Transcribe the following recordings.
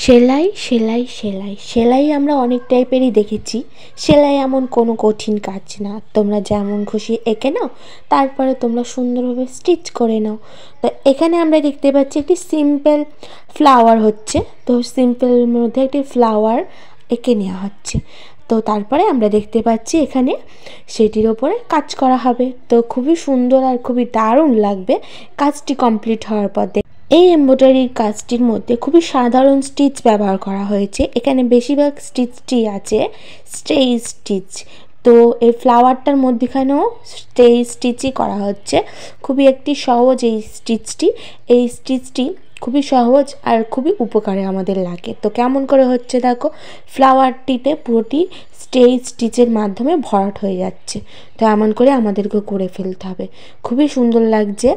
সেলাই সেলাই সেলাই সেলাই আমরা অনেক টাইপেরই দেখেছি। সেলাই এমন কোনো কঠিন কাজ না, তোমরা যেমন খুশি এঁকে নাও, তারপরে তোমরা সুন্দরভাবে স্টিচ করে নাও। তো এখানে আমরা দেখতে পাচ্ছি একটি সিম্পল ফ্লাওয়ার হচ্ছে। তো সিম্পলের মধ্যে একটি ফ্লাওয়ার এঁকে নেওয়া হচ্ছে। তো তারপরে আমরা দেখতে পাচ্ছি এখানে সেটির ওপরে কাজ করা হবে। তো খুবই সুন্দর আর খুবই দারুণ লাগবে কাজটি কমপ্লিট হওয়ার পর। এই এমব্রয়ডারির কাজটির মধ্যে খুবই সাধারণ স্টিচ ব্যবহার করা হয়েছে। এখানে বেশিরভাগ স্টিচটি আছে স্টেজ স্টিচ। তো এই ফ্লাওয়ারটার মধ্যেখানেও স্টেজ স্টিচই করা হচ্ছে। খুবই একটি সহজ এই স্টিচটি খুবই সহজ আর খুবই উপকারে আমাদের লাগে। তো কেমন করে হচ্ছে দেখো, ফ্লাওয়ারটিতে পুরোটি স্টেজ স্টিচের মাধ্যমে ভরাট হয়ে যাচ্ছে। তো এমন করে আমাদেরকে করে ফেলতে হবে, খুবই সুন্দর লাগছে।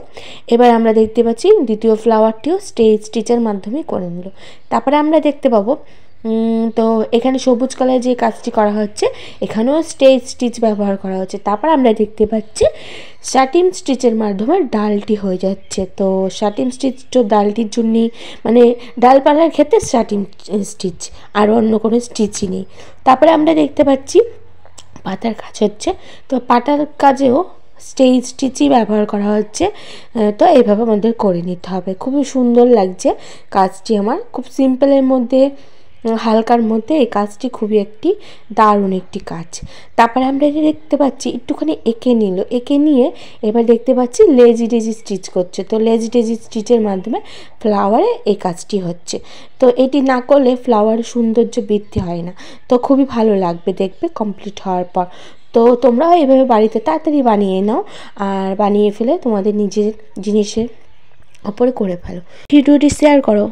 এবার আমরা দেখতে পাচ্ছি দ্বিতীয় ফ্লাওয়ারটিও স্টেজ স্টিচের মাধ্যমে করে নিল। তারপরে আমরা দেখতে পাবো তো এখানে সবুজ কালার যে কাজটি করা হচ্ছে, এখানেও স্টেজ স্টিচ ব্যবহার করা হচ্ছে। তারপর আমরা দেখতে পাচ্ছি শাটিন স্টিচের মাধ্যমে ডালটি হয়ে যাচ্ছে। তো শাটিন স্টিচ তো ডালটির জন্যই, মানে ডালপালার ক্ষেত্রে শাটিন স্টিচ, আর অন্য কোনো স্টিচই নেই। তারপরে আমরা দেখতে পাচ্ছি পাতার কাজ হচ্ছে। তো পাতার কাজেও স্টেজ স্টিচই ব্যবহার করা হচ্ছে। তো এইভাবে আমাদের করে নিতে হবে। খুবই সুন্দর লাগছে কাজটি, আমার খুব সিম্পলের মধ্যে, হালকার মধ্যে এই কাজটি খুবই একটি দারুণ একটি কাজ। তারপরে আমরা এটা দেখতে পাচ্ছি একটুখানি এঁকে নিয়ে এবার দেখতে পাচ্ছি লেজি ডেজি স্টিচ করছে। তো লেজি ডেজি স্টিচের মাধ্যমে ফ্লাওয়ারে এই কাজটি হচ্ছে। তো এটি না করলে ফ্লাওয়ারের সৌন্দর্য বৃদ্ধি হয় না। তো খুবই ভালো লাগবে দেখবে কমপ্লিট হওয়ার পর। তো তোমরাও এভাবে বাড়িতে তাড়াতাড়ি বানিয়ে নাও, আর বানিয়ে ফেলে তোমাদের নিজের জিনিসের ওপরে করে ফেলো। ভিডিওটি শেয়ার করো।